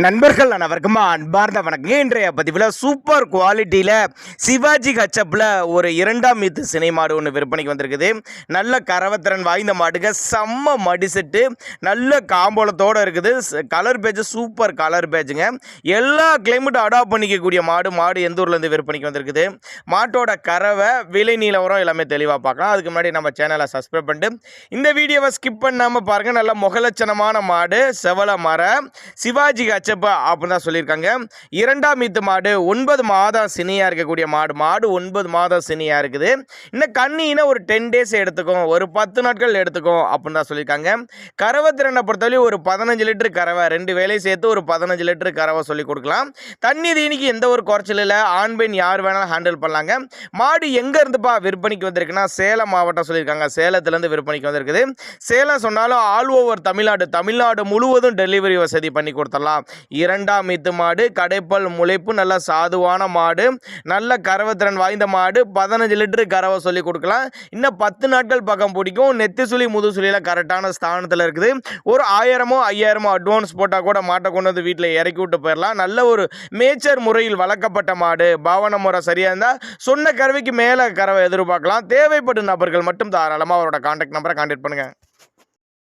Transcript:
நண்பர்கள் அனைவருக்கும் அன்பார்ந்த வணக்கம். இன்றைய பதிவில் சூப்பர் குவாலிட்டியில் சிவாஜி கச்சப்பில் ஒரு இரண்டாம் மீத்து சினை மாடு ஒன்று விற்பனைக்கு வந்திருக்குது. நல்ல கரவத்திறன் வாய்ந்த மாடுங்க, செம்ம மடி செட்டு, நல்ல காம்போலத்தோடு இருக்குது. கலர் பேஜ் சூப்பர் கலர் பேஜுங்க. எல்லா கிளைமேட்டும் அடாப்ட் பண்ணிக்கக்கூடிய மாடு எந்த ஊர்லேருந்து விற்பனைக்கு வந்திருக்குது. மாட்டோட கறவை, விலை நிலவரம் எல்லாமே தெளிவாக பார்க்கலாம். அதுக்கு முன்னாடி நம்ம சேனலை சப்ஸ்கிரைப் பண்ணிட்டு இந்த வீடியோவை ஸ்கிப் பண்ணாமல் பாருங்கள். நல்ல முகலட்சணமான மாடு, செவல மர சிவாஜி கச்சப்பா அப்படின்னு தான் சொல்லியிருக்காங்க. இரண்டாம் மீத்து மாடு, 9 மாதம் சினியாக இருக்கக்கூடிய மாடு 9 மாதம் சினியாக இருக்குது. இன்னும் கண்ணினா ஒரு 10 டேஸ் எடுத்துக்கும், ஒரு 10 நாட்கள் எடுத்துக்கும் அப்படின்னு தான் சொல்லியிருக்காங்க. கறவை திறனை பொறுத்தவரை ஒரு 15 லிட்டரு கறவை, 2 வேலையை சேர்த்து ஒரு 15 லிட்டரு கறவை சொல்லி கொடுக்கலாம். தண்ணி தீனிக்கு எந்த ஒரு குறைச்சல் இல்லை. ஆண் பெண் யார் வேணாலும் ஹேண்டில் பண்ணலாங்க. மாடு எங்கே இருந்துப்பா விற்பனைக்கு வந்திருக்குன்னா சேலம் மாவட்டம் சொல்லியிருக்காங்க. சேலத்துலேருந்து விற்பனைக்கு வந்திருக்குது. சேலம் சொன்னாலும் ஆல் ஓவர் தமிழ்நாடு முழுவதும் டெலிவரி வசதி பண்ணி கொடுத்துடலாம். இரண்டாம் மீத்து மாடு, கடைப்பல் முளைப்பு, நல்ல சாதுவான மாடு, நல்ல கறவைத்திறன் வாய்ந்த மாடு, 15 லிட்டரு கறவை சொல்லி கொடுக்கலாம். இன்னும் 10 நாட்கள் பக்கம் பிடிக்கும். நெத்தி சுழி முதுசுலியில் கரெக்டான ஸ்தானத்தில் இருக்குது. ஒரு 1000மோ 5000மோ அட்வான்ஸ் போட்டால் கூட மாட்டை கொண்டு வந்து வீட்டில் இறக்கி விட்டு போயிடலாம். நல்ல ஒரு மேச்சர் முறையில் வளர்க்கப்பட்ட மாடு, பாவன முறை சரியாக இருந்தால் சொன்ன கறவைக்கு மேலே கறவை எதிர்பார்க்கலாம். தேவைப்படும் நபர்கள் மட்டும் தாராளமாக அவரோட கான்டாக்ட் நம்பரை கான்டாக்ட் பண்ணுங்கள்.